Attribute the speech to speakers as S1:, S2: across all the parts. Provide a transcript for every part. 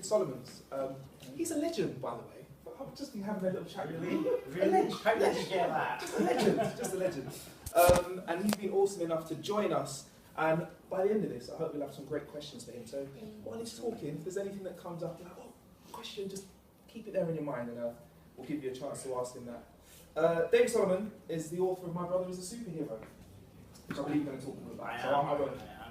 S1: Solomons. He's a legend, by the way. I've just been having a little chat.
S2: Really?
S1: A legend.
S2: How did you get that?
S1: Just a legend, just a legend. And he's been awesome enough to join us. And by the end of this, I hope we'll have some great questions for him. So while he's talking, if there's anything that comes up, like, oh, question, just keep it there in your mind, and we'll give you a chance to ask him that. David Solomon is the author of My Brother is a Superhero, which I believe you're going to talk about. So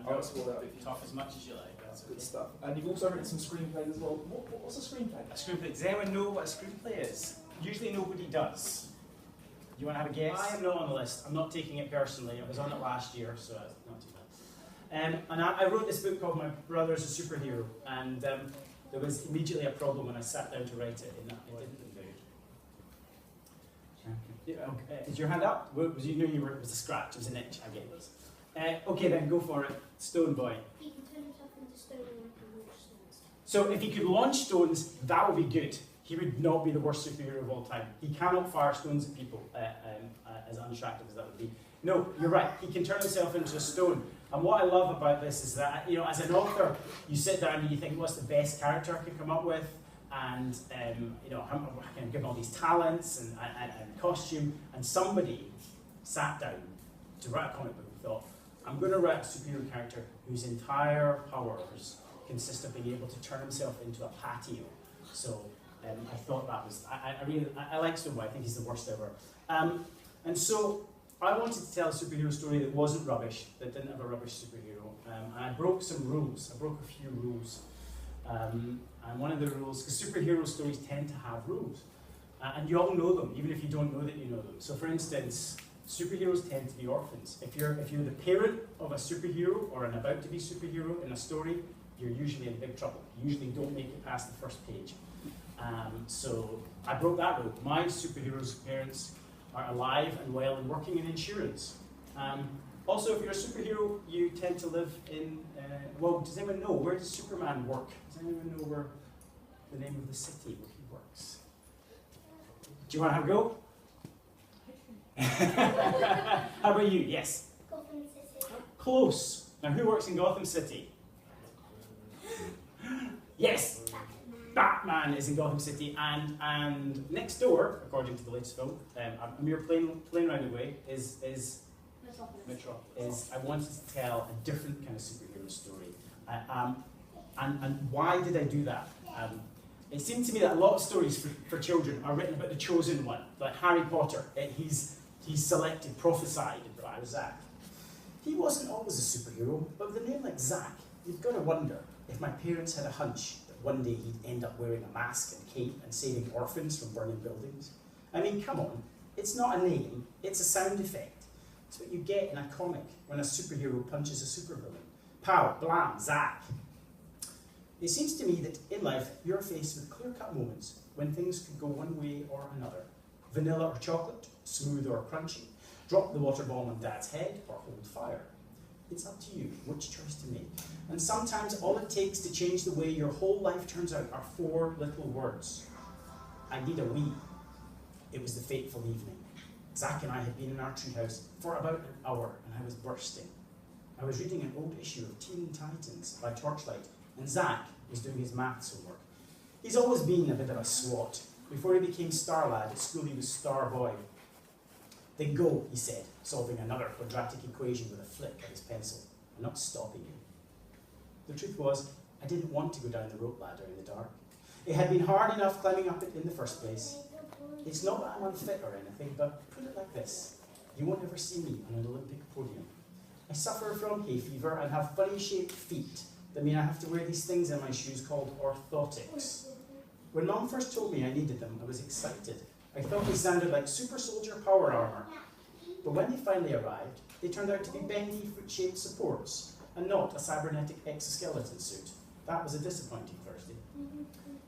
S1: I won't spoil that with you.
S2: Talk as much as you like. That's
S1: Good
S2: okay.
S1: stuff. And you've also written some screenplays as well. What's a screenplay?
S2: A screenplay. Does anyone know what a screenplay is? Usually nobody does. You want to have a guess? I am not on the list. I'm not taking it personally. I was on it last year, so it's not too bad. And I wrote this book called My Brother's a Superhero, and there was immediately a problem when I sat down to write it, in that it didn't look good. Is your hand up? You knew you were, it was a scratch, it was an itch, I get this. Okay then, go for it. Stone Boy.
S3: He can turn himself into stone and can launch stones.
S2: So if he could launch stones, that would be good. He would not be the worst superhero of all time. He cannot fire stones at people, as unattractive as that would be. No, you're right. He can turn himself into a stone. And what I love about this is that, you know, as an author, you sit down and you think, what's the best character I can come up with? And, you know, I can give him all these talents and costume. And somebody sat down to write a comic book and thought, I'm going to write a superhero character whose entire powers consist of being able to turn himself into a patio. So I thought that was, I like Stone Boy. I think he's the worst ever. And so I wanted to tell a superhero story that wasn't rubbish, that didn't have a rubbish superhero. And I broke some rules. I broke a few rules. And one of the rules, because superhero stories tend to have rules. And you all know them, even if you don't know that you know them. So for instance, superheroes tend to be orphans. If you're the parent of a superhero or an about to be superhero in a story, you're usually in big trouble. You usually don't make it past the first page. So I broke that rule. My superheroes' parents are alive and well and working in insurance. Also, if you're a superhero, you tend to live in, well, does anyone know, where does Superman work? Does anyone know where the name of the city where he works? Do you want to have a go? How about you? Yes?
S3: Gotham City.
S2: Close. Now, who works in Gotham City? Yes! Batman is in Gotham City, and next door, according to the latest film, a mere plane ride away, is Metropolis. I wanted to tell a different kind of superhero story. And why did I do that? It seemed to me that a lot of stories for children are written about the chosen one, like Harry Potter. He's selected, prophesied by Zach. He wasn't always a superhero, but with a name like Zach, you've got to wonder if my parents had a hunch that one day he'd end up wearing a mask and cape and saving orphans from burning buildings. I mean, come on, it's not a name, it's a sound effect. It's what you get in a comic when a superhero punches a supervillain. Pow, blam, Zach. It seems to me that in life, you're faced with clear-cut moments when things could go one way or another. Vanilla or chocolate, smooth or crunchy, drop the water bomb on Dad's head or hold fire. It's up to you which choice to make. And sometimes all it takes to change the way your whole life turns out are 4 little words. I need a wee. It was the fateful evening. Zach and I had been in our treehouse for about an hour and I was bursting. I was reading an old issue of Teen Titans by Torchlight and Zach was doing his maths homework. He's always been a bit of a swot. Before he became Star Lad at school, he was Star Boy. Then go, he said, solving another quadratic equation with a flick of his pencil. I'm not stopping you. The truth was, I didn't want to go down the rope ladder in the dark. It had been hard enough climbing up it in the first place. It's not that I'm unfit or anything, but put it like this. You won't ever see me on an Olympic podium. I suffer from hay fever and have funny shaped feet that mean I have to wear these things in my shoes called orthotics. When Mom first told me I needed them, I was excited. I thought they sounded like super soldier power armor. But when they finally arrived, they turned out to be bendy foot-shaped supports and not a cybernetic exoskeleton suit. That was a disappointing Thursday.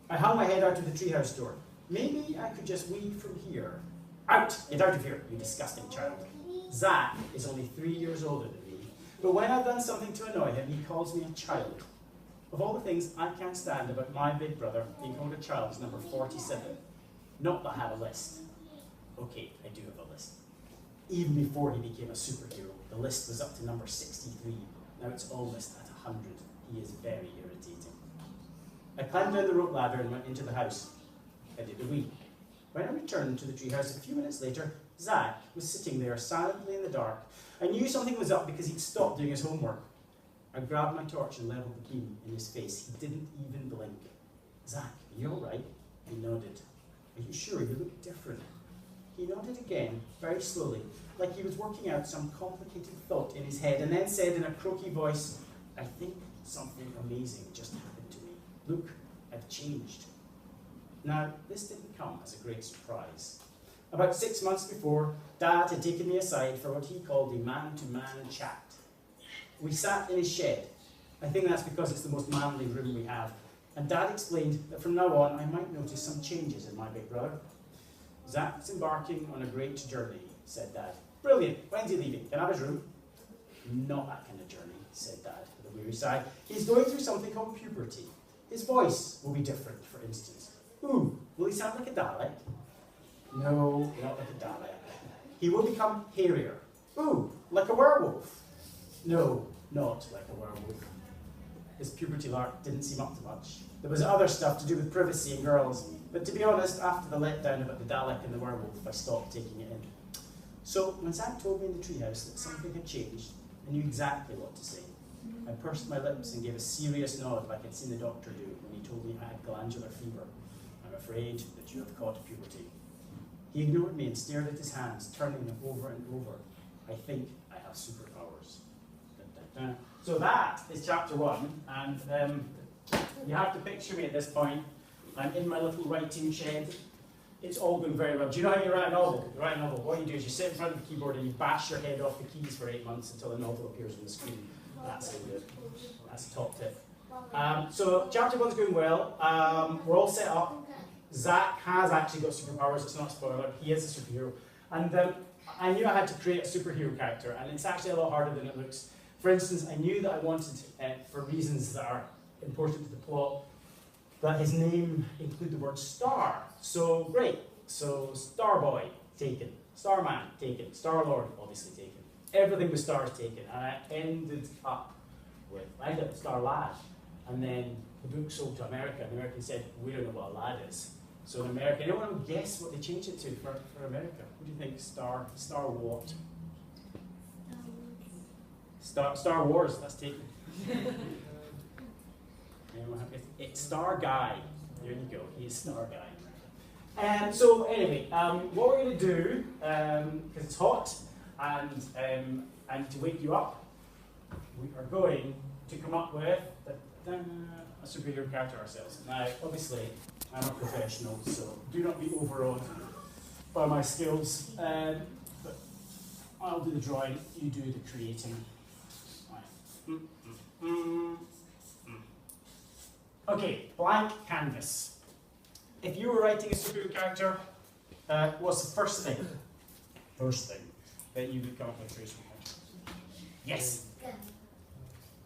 S2: I hung my head out of the treehouse door. Maybe I could just weave from here. Out! Get out of here, you disgusting child. Zach is only 3 years older than me, but when I've done something to annoy him, he calls me a child. Of all the things I can't stand about my big brother, being called a child is number 47. Not that I have a list. Okay, I do have a list. Even before he became a superhero, the list was up to number 63. Now it's almost at 100. He is very irritating. I climbed down the rope ladder and went into the house. I did a wee. When I returned to the treehouse a few minutes later, Zach was sitting there silently in the dark. I knew something was up because he'd stopped doing his homework. I grabbed my torch and levelled the beam in his face. He didn't even blink. Zach, are you all right? I nodded. Are you sure? You look different. He nodded again, very slowly, like he was working out some complicated thought in his head, and then said in a croaky voice, I think something amazing just happened to me. Look, I've changed. Now, this didn't come as a great surprise. About 6 months before, Dad had taken me aside for what he called a man-to-man chat. We sat in his shed. I think that's because it's the most manly room we have. And Dad explained that from now on I might notice some changes in my big brother. Zach's embarking on a great journey, said Dad. Brilliant. When's he leaving? Can I have his room? Not that kind of journey, said Dad with a weary sigh. He's going through something called puberty. His voice will be different, for instance. Ooh, will he sound like a Dalek? No, not like a Dalek. He will become hairier. Ooh, like a werewolf? No, not like a werewolf. His puberty lark didn't seem up to much. There was other stuff to do with privacy and girls, but to be honest, after the letdown about the Dalek and the werewolf, I stopped taking it in. So when Zach told me in the treehouse that something had changed, I knew exactly what to say. I pursed my lips and gave a serious nod like I'd seen the doctor do when he told me I had glandular fever. I'm afraid that you have caught puberty. He ignored me and stared at his hands, turning them over and over. I think I have superpowers. Dun, dun, dun. So that is chapter 1, and you have to picture me at this point. I'm in my little writing shed. It's all going very well. Do you know how you write a novel? You write a novel. What you do is you sit in front of the keyboard and you bash your head off the keys for 8 months until the novel appears on the screen. That's how you do it. That's a top tip. So chapter 1's going well. We're all set up. Zach has actually got superpowers. It's not a spoiler. He is a superhero. And I knew I had to create a superhero character, and it's actually a lot harder than it looks. For instance, I knew that I wanted, for reasons that are important to the plot, that his name include the word star. So great. So Starboy, taken. Starman, taken. Star-Lord, obviously taken. Everything with stars taken. And I ended up with, I ended up with Star Lad. And then the book sold to America, and the Americans said, we don't know what a lad is. So in America, anyone would guess what they changed it to for America? What do you think? Star what? Star Wars, that's taken. It's Star Guy. There you go, he's Star Guy. So anyway, what we're going to do, because it's hot and to wake you up, we are going to come up with a superhero character ourselves. Now, obviously, I'm a professional, so do not be overawed by my skills. But I'll do the drawing, you do the creating. Okay, blank canvas. If you were writing a superhero character, what's the first thing that you would come up with for a superhero character? Yes.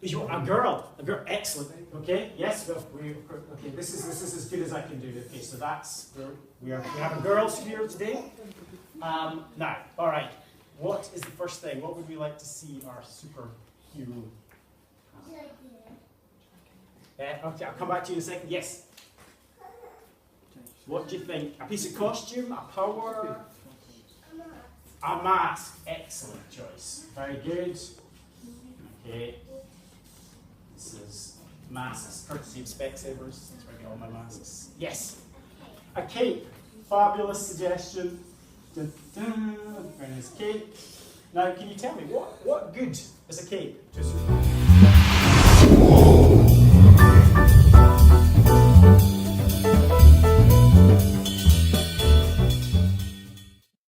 S2: A girl, excellent. Okay, yes, okay. This is as good as I can do. Okay, so that's we have a girl superhero today. Now, all right. What is the first thing? What would we like to see our superhero? Okay, I'll come back to you in a second. Yes. What do you think? A piece of costume, a power, a mask. Excellent choice. Very good. Okay. This is masks, courtesy of Specsavers. That's where I get all my masks. Yes. A cape. Fabulous suggestion. Dun, dun. Very nice cape. Now, can you tell me what good is a cape to a superhero?